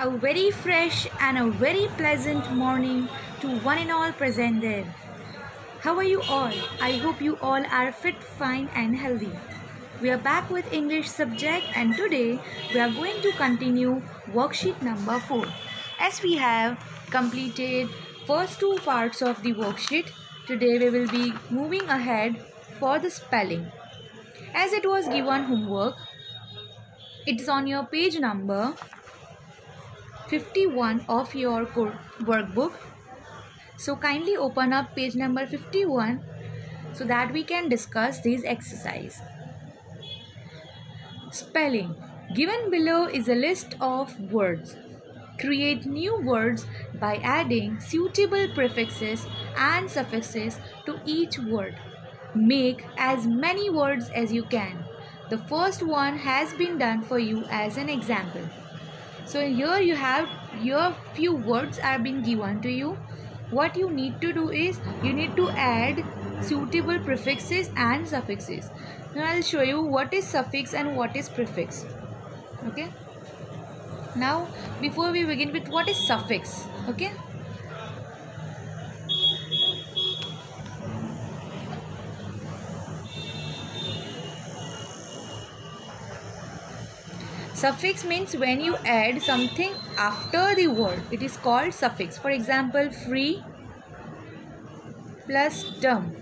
A very fresh and a very pleasant morning to one and all present there. How are you all? I hope you all are fit, fine and healthy. We are back with English subject and today we are going to continue worksheet number 4. As we have completed first two parts of the worksheet, today we will be moving ahead for the spelling. As it was given homework, it is on your page number 51 of your workbook. So kindly open up page number 51 so that we can discuss this exercise. Spelling. Given below is a list of words. Create new words by adding suitable prefixes and suffixes to each word. Make as many words as you can. The first one has been done for you as an example. So here you have your few words are being given to you. What you need to do is you need to add suitable prefixes and suffixes. Now I'll show you what is suffix and what is prefix. Okay. Now before we begin with what is suffix. Okay. Suffix means when you add something after the word, it is called suffix. For example, free plus dom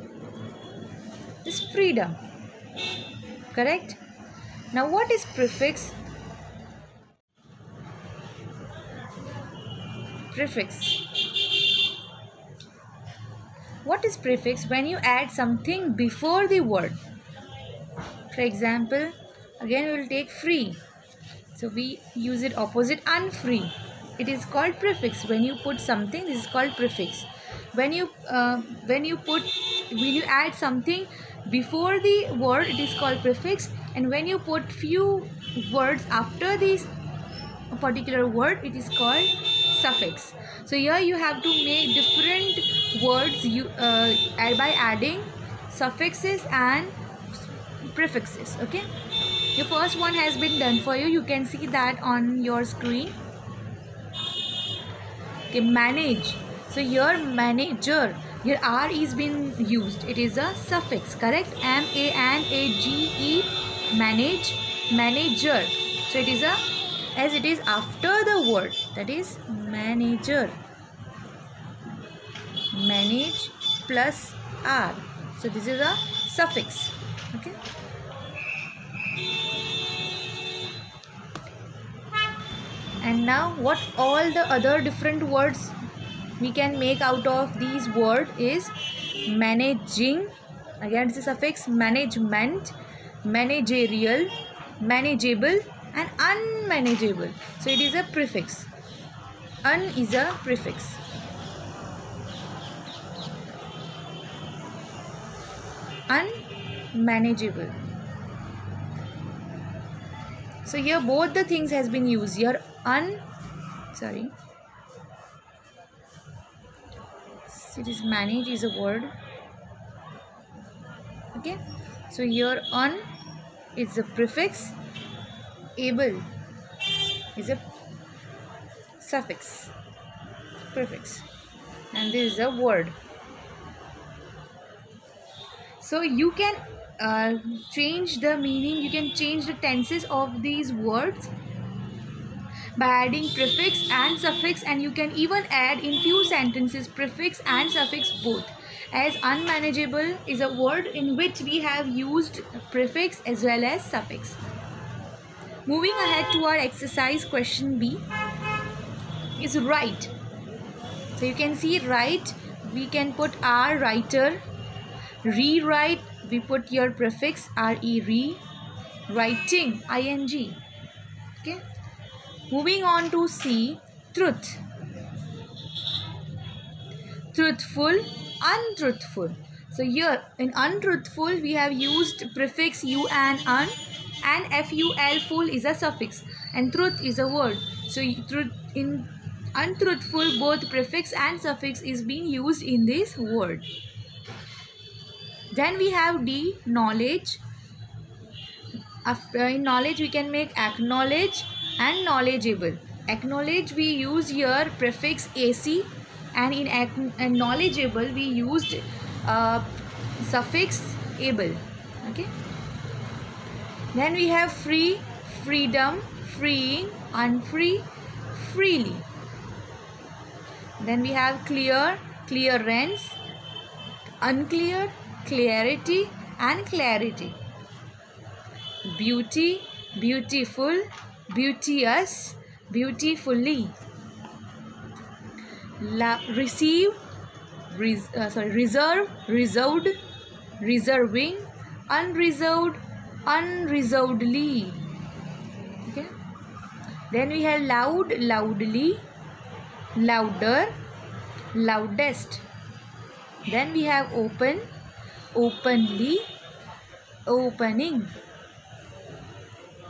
is freedom. Correct? Now what is prefix? Prefix. What is prefix? When you add something before the word. For example, again we will take free. So we use it opposite unfree. It is called prefix. When you put something, this is called prefix. When you add something before the word, it is called prefix. And when you put few words after this particular word, it is called suffix. So here you have to make different words by adding suffixes and prefixes. Okay. The first one has been done for you. You can see that on your screen. Okay, manage. So here manager. Here R is being used. It is a suffix, correct? M-A-N-A-G-E. Manage. Manager. So it is as it is after the word. That is manager. Manage plus R. So this is a suffix. Okay. And now what all the other different words we can make out of these words is managing, again it's a suffix, management, managerial, manageable and unmanageable. So it is a prefix. Un is a prefix. Unmanageable. So here both the things has been used. Here it is manage is a word. Okay. So here un is a prefix. Able is a suffix. Prefix. And this is a word. So you can change the meaning, you can change the tenses of these words by adding prefix and suffix, and you can even add in few sentences prefix and suffix both, as unmanageable is a word in which we have used prefix as well as suffix. Moving ahead to our exercise, question B is write. So you can see write, we can put R, writer. Rewrite, we put your prefix re, re. Writing, ing. Okay. Moving on to C, truth. Truthful, untruthful. So here in untruthful we have used prefix u and un, and ful, full is a suffix, and truth is a word. So truth, in untruthful both prefix and suffix is being used in this word. Then we have D, knowledge. After in knowledge we can make acknowledge and knowledgeable. Acknowledge, we use here prefix AC, and in knowledgeable we used suffix able. Okay. Then we have free, freedom, freeing, unfree, freely. Then we have clear, clearance, unclear, clarity, and clarity. Beauty, beautiful, beauteous, beautifully. Receive, reserve, reserved, reserving, unreserved, unreservedly. Okay. Then we have loud, loudly, louder, loudest. Then we have open, openly, opening.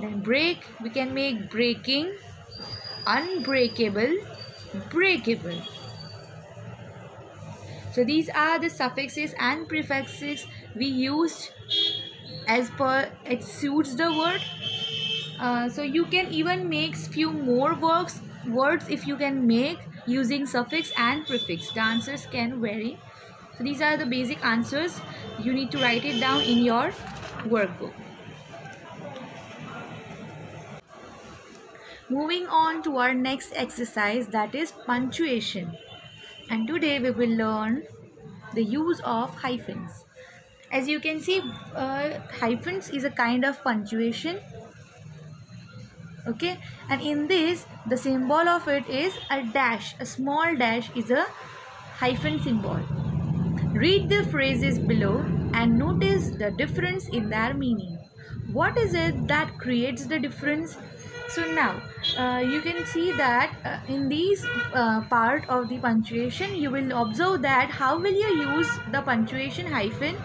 Then break, we can make breaking, unbreakable, breakable. So these are the suffixes and prefixes we used as per it suits the word. So you can even make few more words if you can make using suffix and prefix. The answers can vary. So these are the basic answers. You need to write it down in your workbook. Moving on to our next exercise, that is punctuation. And today we will learn the use of hyphens. As you can see, hyphens is a kind of punctuation. Okay, and in this the symbol of it is a dash. A small dash is a hyphen symbol. Read the phrases below and notice the difference in their meaning. What is it that creates the difference? So now you can see that in these part of the punctuation, you will observe that how will you use the punctuation hyphen,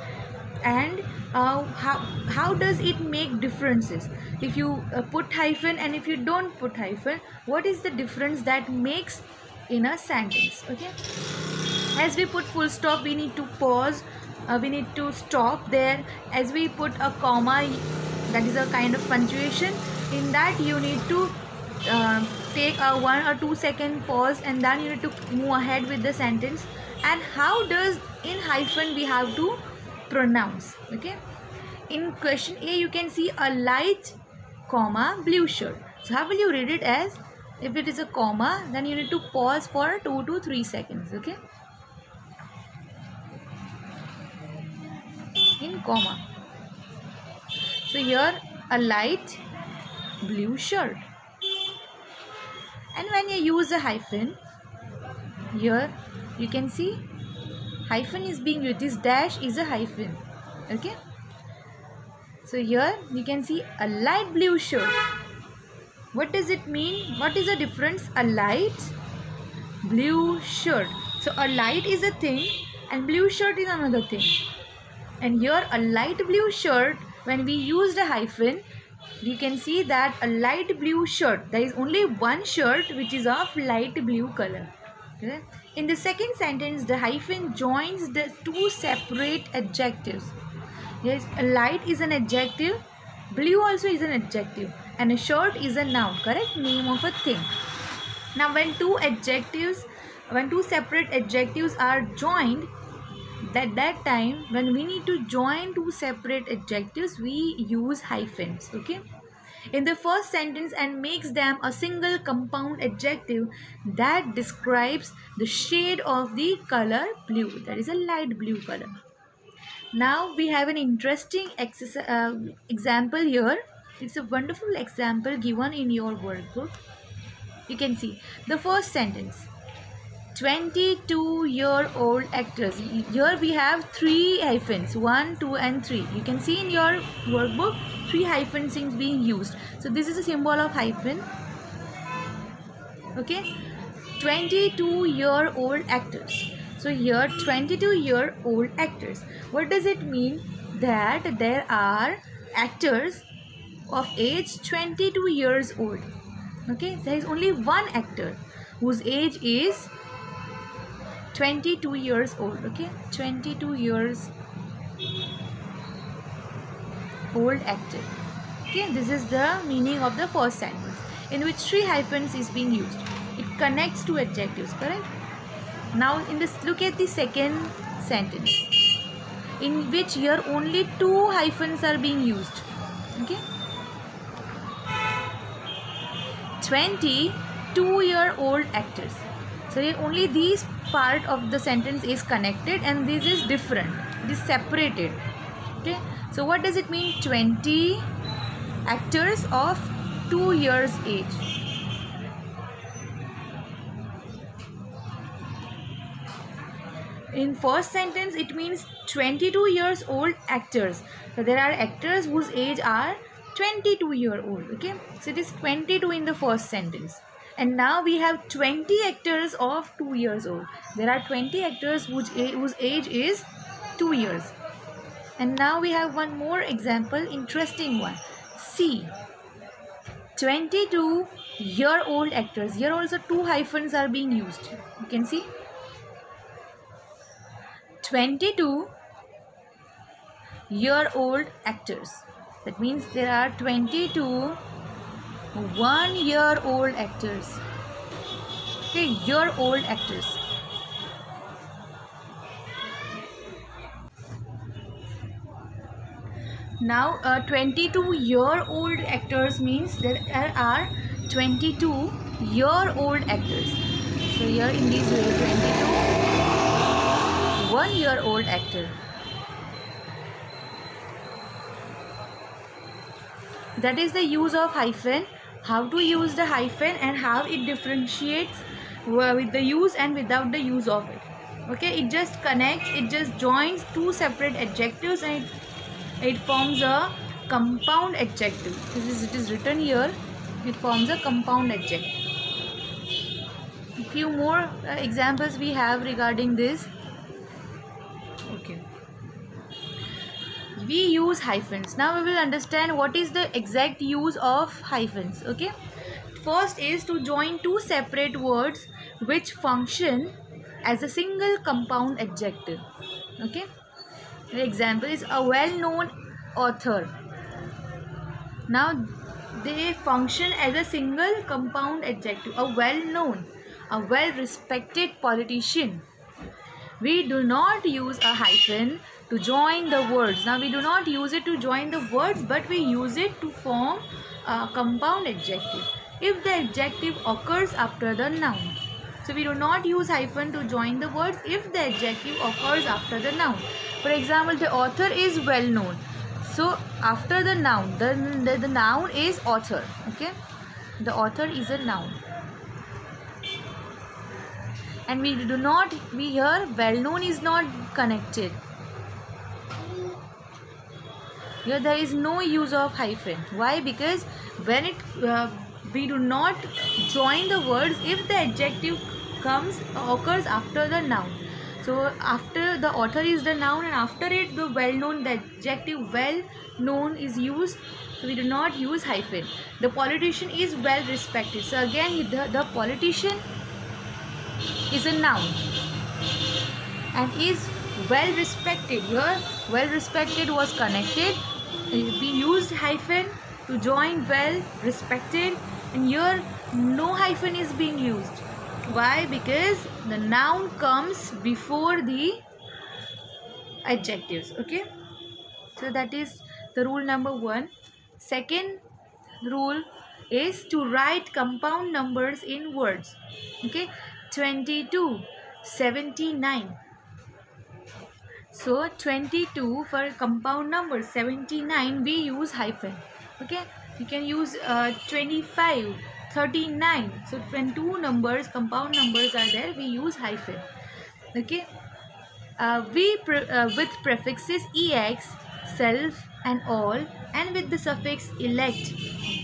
and how does it make differences. If you put hyphen and if you don't put hyphen, what is the difference that makes in a sentence. Okay, as we put full stop, we need to pause, we need to stop there. As we put a comma, that is a kind of punctuation. In that you need to take a 1 or 2 second pause, and then you need to move ahead with the sentence. And how does in hyphen we have to pronounce. Okay, in question A you can see a light comma blue shirt. So how will you read it? As if it is a comma, then you need to pause for 2 to 3 seconds. Okay, in comma. So here a light blue shirt. And when you use a hyphen, here you can see hyphen is being used. This dash is a hyphen. Okay, so here you can see a light blue shirt. What does it mean? What is the difference? A light blue shirt. So a light is a thing and blue shirt is another thing. And here a light blue shirt, when we use the hyphen, you can see that a light blue shirt, there is only one shirt which is of light blue color. Okay? In the second sentence, the hyphen joins the two separate adjectives. Yes, a light is an adjective, blue also is an adjective, and a shirt is a noun, correct? Name of a thing. Now when two separate adjectives are joined, at that time when we need to join two separate adjectives, we use hyphens. Okay, in the first sentence, and makes them a single compound adjective that describes the shade of the color blue, that is a light blue color. Now we have an interesting example here. It's a wonderful example given in your workbook. You can see the first sentence, 22-year-old actors. Here we have 3 hyphens, 1, 2 and 3. You can see in your workbook 3 hyphens is being used. So this is a symbol of hyphen. Okay, 22-year-old actors. So here 22-year-old actors. What does it mean? That there are actors of age 22 years old. Okay, there is only one actor whose age is 22 years old. Okay, 22 years old actor. Okay, this is the meaning of the first sentence. in which three hyphens is being used. It connects two adjectives, correct? Now in this, look at the second sentence, in which here only two hyphens are being used. Okay, 22-year-old actors. So only these part of the sentence is connected and this is different, it is separated. Okay, so what does it mean? 20 actors of 2 years age. In first sentence it means 22 years old actors. So there are actors whose age are 22-year-old. Okay, so it is 22 in the first sentence. And now we have 20 actors of 2 years old. There are 20 actors whose age is 2 years. And now we have one more example, interesting one. See, 22-year-old actors. Here also two hyphens are being used. You can see 22-year-old actors. That means there are 22 1-year-old actors. Okay, year-old actors. Now 22-year-old actors means there are 22-year-old actors. So here in this way, 22 1-year-old actor. That is the use of hyphen. How to use the hyphen and how it differentiates with the use and without the use of it. Okay, it just connects, it just joins two separate adjectives and it forms a compound adjective. It is written here, it forms a compound adjective. A few more examples we have regarding this. Okay, we use hyphens. Now we will understand what is the exact use of hyphens. Okay, first is to join two separate words which function as a single compound adjective. Okay, the example is a well-known author. Now they function as a single compound adjective. A well-known, a well-respected politician. We do not use a hyphen to join the words. Now we do not use it to join the words, but we use it to form a compound adjective if the adjective occurs after the noun. So we do not use hyphen to join the words if the adjective occurs after the noun. For example, the author is well known. So after the noun, the noun is author. Okay, the author is a noun. And we here well known is not connected. Here there is no use of hyphen. Why? Because when we do not join the words if the adjective occurs after the noun. So after the author is the noun and after it the well known, the adjective well known is used. So we do not use hyphen. The politician is well respected. So again the politician is a noun and is well respected. Here well respected was connected. We used hyphen to join well respected, and here no hyphen is being used. Why? Because the noun comes before the adjectives. Okay, so that is the rule number 1. Second rule is to write compound numbers in words. Okay, 22, 79. So 22 for compound number, 79 we use hyphen. Okay, you can use 25, 39. So when two numbers, compound numbers are there, we use hyphen. Okay, with prefixes ex, self and all, and with the suffix elect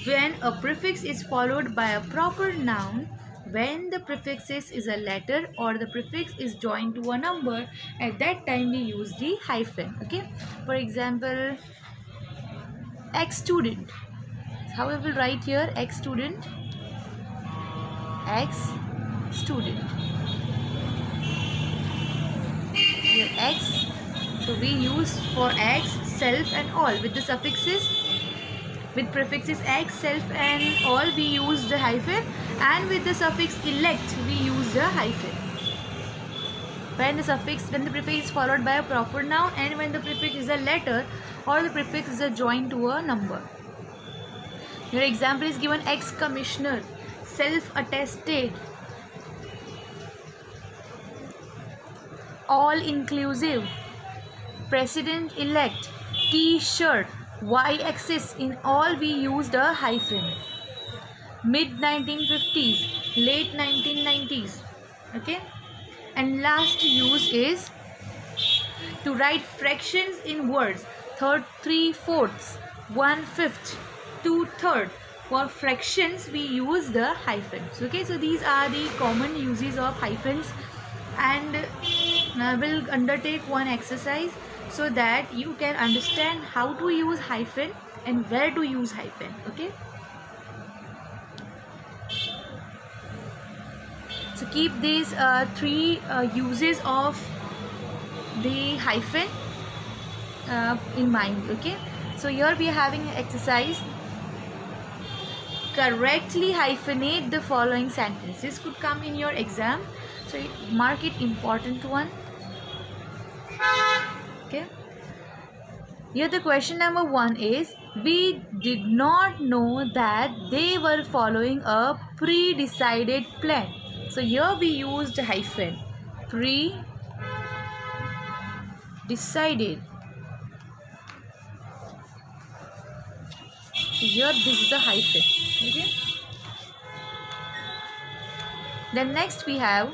when a prefix is followed by a proper noun. When the prefixes is a letter or the prefix is joined to a number, at that time we use the hyphen. Okay, for example, ex-student. How we will write here? Ex-student, ex-student. Here ex, so we use for ex, self and all with the suffixes With prefixes ex, self and all we use the hyphen, and with the suffix elect we use the hyphen. When the prefix is followed by a proper noun, and when the prefix is a letter or the prefix is a joined to a number. Your example is given: ex-commissioner, self-attested, all-inclusive, president-elect, T-shirt, y-axis. In all we used a hyphen. Mid-1950s, late 1990s. Okay. And last use is to write fractions in words: 3/4, 1/5, 2/3. For fractions we use the hyphens. Okay, so these are the common uses of hyphens, and I will undertake one exercise so that you can understand how to use hyphen and where to use hyphen. Okay, so keep these three uses of the hyphen in mind. Okay, so here we are having an exercise: correctly hyphenate the following sentence. This could come in your exam, so mark it important one. Okay, here the question number 1 is: we did not know that they were following a pre-decided plan. So here we used hyphen, pre-decided. Here this is a hyphen. Okay. Then next we have: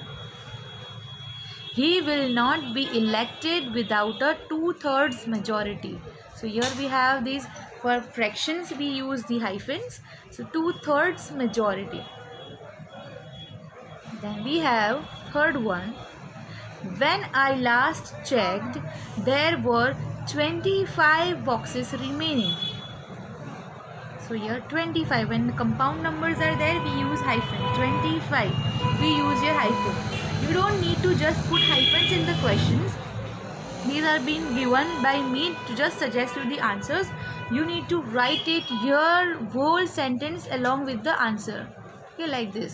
he will not be elected without a 2/3 majority. So here we have these, for fractions we use the hyphens. So 2/3 majority. Then we have third one: when I last checked, there were 25 boxes remaining. So here 25, when the compound numbers are there we use hyphen. 25 we use your hyphen. You don't need to just put hyphens in the questions. These are being given by me to just suggest you the answers. You need to write it, your whole sentence along with the answer. Okay, like this.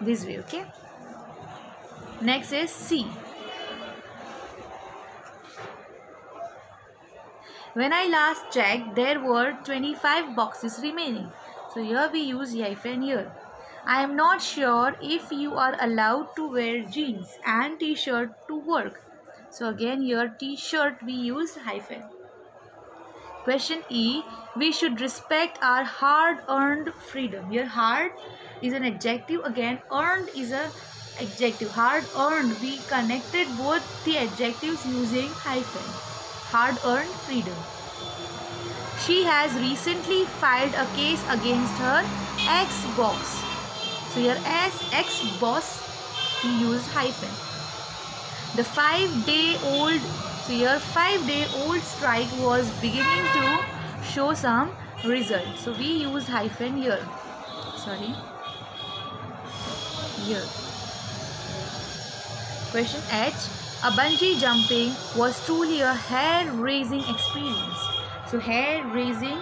This way. Okay. Next is C. When I last checked, there were 25 boxes remaining. So here we use hyphen here. I am not sure if you are allowed to wear jeans and t-shirt to work. So again here t-shirt we use hyphen. Question E. We should respect our hard-earned freedom. Here hard is an adjective, again earned is an adjective. Hard-earned, we connected both the adjectives using hyphen. Hard-earned freedom. She has recently filed a case against her ex-boss. So here as ex-boss we use hyphen. The 5-day-old, so here 5-day-old strike was beginning to show some result. So we use hyphen here. Sorry. Here. Question H. A bungee jumping was truly a hair-raising experience. So hair-raising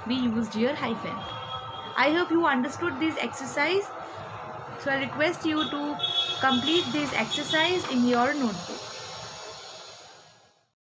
we used here hyphen. I hope you understood this exercise. So I request you to complete this exercise in your notebook.